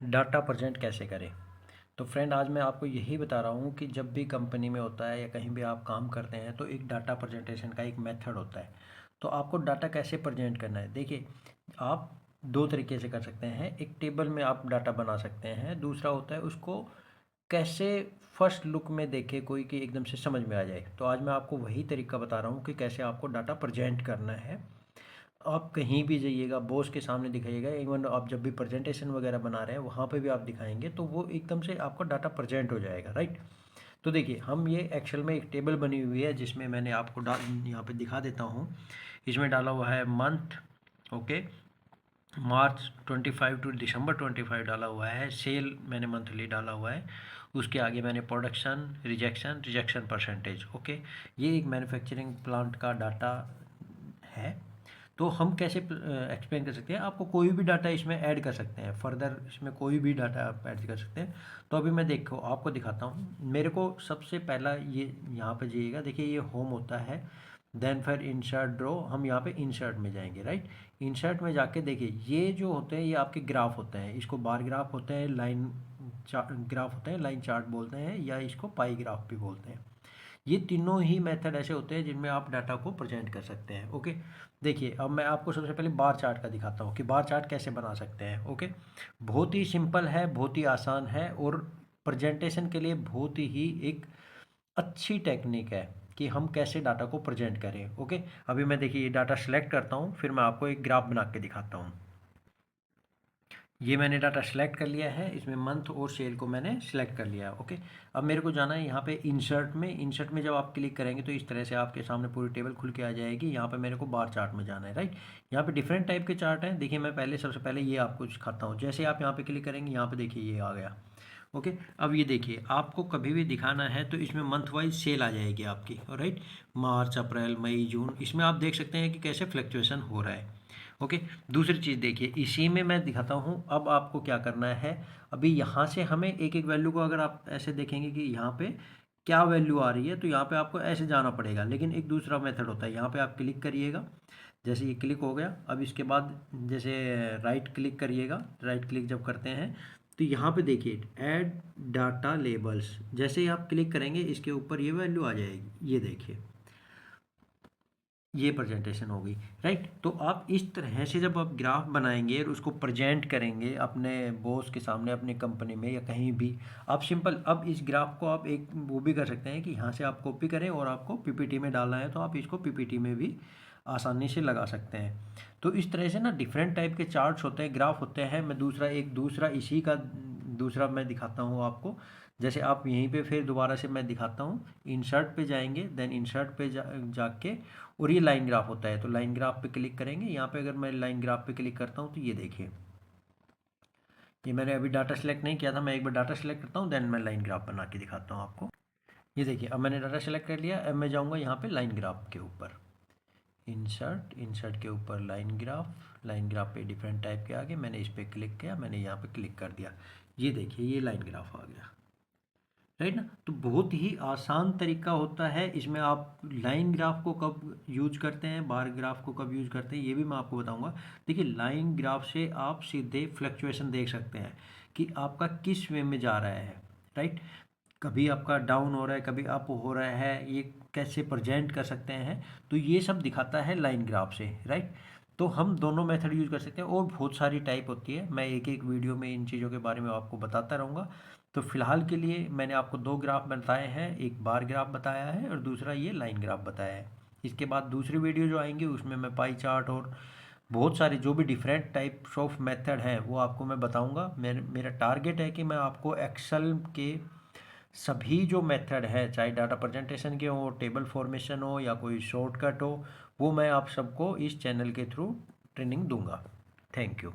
Data present कैसे करें। तो फ्रेंड आज मैं आपको यही बता रहा हूँ कि जब भी कंपनी में होता है या कहीं भी आप काम करते हैं तो एक डाटा प्रेजेंटेशन का एक मेथड होता है। तो आपको डाटा कैसे प्रेजेंट करना है, देखिए आप दो तरीके से कर सकते हैं। एक टेबल में आप डाटा बना सकते हैं, दूसरा होता है उसको कैसे फर्स्ट लुक में देखे कोई कि एकदम से समझ में आ जाए। तो आज मैं आपको वही तरीका बता रहा हूँ कि कैसे आपको डाटा प्रेजेंट करना है। आप कहीं भी जाइएगा, बॉस के सामने दिखाइएगा, इवन आप जब भी प्रेजेंटेशन वगैरह बना रहे हैं वहाँ पे भी आप दिखाएंगे तो वो एकदम से आपका डाटा प्रेजेंट हो जाएगा, राइट। तो देखिए हम ये एक्सेल में एक टेबल बनी हुई है जिसमें मैंने आपको यहाँ पे दिखा देता हूँ। इसमें डाला हुआ है मंथ, ओके, मार्च 25 टू दिसंबर 25 डाला हुआ है। सेल मैंने मंथली डाला हुआ है। उसके आगे मैंने प्रोडक्शन, रिजेक्शन परसेंटेज, ओके। ये एक मैन्युफैक्चरिंग प्लांट का डाटा है। तो हम कैसे एक्सप्लेन कर सकते हैं, आपको कोई भी डाटा इसमें ऐड कर सकते हैं, फर्दर इसमें कोई भी डाटा आप ऐड कर सकते हैं। तो अभी मैं देखो आपको दिखाता हूँ। मेरे को सबसे पहला ये यहाँ पे जाइएगा, देखिए ये होम होता है, देन फिर इंसर्ट ड्रॉ, हम यहाँ पे इंसर्ट में जाएंगे, राइट। इंसर्ट में जाके देखिए ये जो होते हैं ये आपके ग्राफ होते हैं, इसको बार ग्राफ होते हैं, लाइन ग्राफ होते हैं, लाइन चार्ट बोलते हैं, या इसको पाई ग्राफ भी बोलते हैं। ये तीनों ही मेथड ऐसे होते हैं जिनमें आप डाटा को प्रेजेंट कर सकते हैं, ओके। देखिए अब मैं आपको सबसे पहले बार चार्ट का दिखाता हूँ कि बार चार्ट कैसे बना सकते हैं, ओके। बहुत ही सिंपल है, बहुत ही आसान है, और प्रेजेंटेशन के लिए बहुत ही एक अच्छी टेक्निक है कि हम कैसे डाटा को प्रेजेंट करें, ओके। अभी मैं देखिए ये डाटा सेलेक्ट करता हूँ, फिर मैं आपको एक ग्राफ बना के दिखाता हूँ। ये मैंने डाटा सेलेक्ट कर लिया है, इसमें मंथ और सेल को मैंने सेलेक्ट कर लिया है, ओके। अब मेरे को जाना है यहाँ पे इंसर्ट में। इंसर्ट में जब आप क्लिक करेंगे तो इस तरह से आपके सामने पूरी टेबल खुल के आ जाएगी। यहाँ पे मेरे को बार चार्ट में जाना है, राइट। यहाँ पे डिफरेंट टाइप के चार्ट हैं। देखिए मैं पहले सबसे पहले ये आपको दिखाता हूँ। जैसे आप यहाँ पे क्लिक करेंगे, यहाँ पे देखिए ये आ गया, ओके। अब ये देखिए आपको कभी भी दिखाना है तो इसमें मंथ वाइज सेल आ जाएगी आपकी, राइट। मार्च, अप्रैल, मई, जून, इसमें आप देख सकते हैं कि कैसे फ्लक्चुएशन हो रहा है, ओके। दूसरी चीज़ देखिए इसी में मैं दिखाता हूँ। अब आपको क्या करना है, अभी यहाँ से हमें एक एक वैल्यू को, अगर आप ऐसे देखेंगे कि यहाँ पे क्या वैल्यू आ रही है तो यहाँ पे आपको ऐसे जाना पड़ेगा। लेकिन एक दूसरा मेथड होता है, यहाँ पे आप क्लिक करिएगा, जैसे ये क्लिक हो गया। अब इसके बाद जैसे राइट क्लिक करिएगा, राइट क्लिक जब करते हैं तो यहाँ पे देखिए ऐड डाटा लेबल्स, जैसे ही आप क्लिक करेंगे इसके ऊपर ये वैल्यू आ जाएगी, ये देखिए ये प्रेजेंटेशन होगी, राइट। तो आप इस तरह से जब आप ग्राफ बनाएंगे और उसको प्रेजेंट करेंगे अपने बॉस के सामने, अपनी कंपनी में या कहीं भी, आप सिंपल अब इस ग्राफ को आप एक वो भी कर सकते हैं कि यहाँ से आप कॉपी करें और आपको पीपीटी में डालना है तो आप इसको पीपीटी में भी आसानी से लगा सकते हैं। तो इस तरह से ना डिफरेंट टाइप के चार्ट्स होते हैं, ग्राफ होते हैं। मैं दूसरा इसी का दूसरा मैं दिखाता हूँ आपको। जैसे आप यहीं पे फिर दोबारा से मैं दिखाता हूँ, इंसर्ट पे जाएंगे, देन इंसर्ट पे जाके, और ये लाइन ग्राफ होता है तो लाइन ग्राफ पे क्लिक करेंगे। यहाँ पे अगर मैं लाइन ग्राफ पे क्लिक करता हूँ तो ये देखिए, ये मैंने अभी डाटा सेलेक्ट नहीं किया था, मैं एक बार डाटा सेलेक्ट करता हूँ, देन मैं लाइन ग्राफ बना के दिखाता हूँ आपको। ये देखिए अब मैंने डाटा सेलेक्ट कर लिया। अब मैं जाऊँगा यहाँ पे लाइन ग्राफ के ऊपर, इंसर्ट के ऊपर लाइन ग्राफ, लाइन ग्राफ पे डिफरेंट टाइप के आगे मैंने इस पर क्लिक किया, मैंने यहाँ पे क्लिक कर दिया। ये देखिए ये लाइन ग्राफ आ गया, राइट ना। तो बहुत ही आसान तरीका होता है। इसमें आप लाइन ग्राफ को कब यूज करते हैं, बार ग्राफ को कब यूज करते हैं, ये भी मैं आपको बताऊंगा। देखिए लाइन ग्राफ से आप सीधे फ्लक्चुएशन देख सकते हैं कि आपका किस वे में जा रहा है, राइट। कभी आपका डाउन हो रहा है, कभी अप हो रहा है, ये कैसे प्रेजेंट कर सकते हैं। तो ये सब दिखाता है लाइन ग्राफ से, राइट। तो हम दोनों मेथड यूज़ कर सकते हैं, और बहुत सारी टाइप होती है। मैं एक एक वीडियो में इन चीज़ों के बारे में आपको बताता रहूँगा। तो फिलहाल के लिए मैंने आपको दो ग्राफ बताए हैं, एक बार ग्राफ बताया है और दूसरा ये लाइन ग्राफ बताया है। इसके बाद दूसरी वीडियो जो आएंगी उसमें मैं पाई चार्ट और बहुत सारे जो भी डिफरेंट टाइप्स ऑफ मेथड हैं वो आपको मैं बताऊंगा। मेरा टारगेट है कि मैं आपको एक्सेल के सभी जो मेथड है, चाहे डाटा प्रेजेंटेशन के हो, टेबल फॉर्मेशन हो, या कोई शॉर्टकट हो, वो मैं आप सबको इस चैनल के थ्रू ट्रेनिंग दूंगा। Thank you.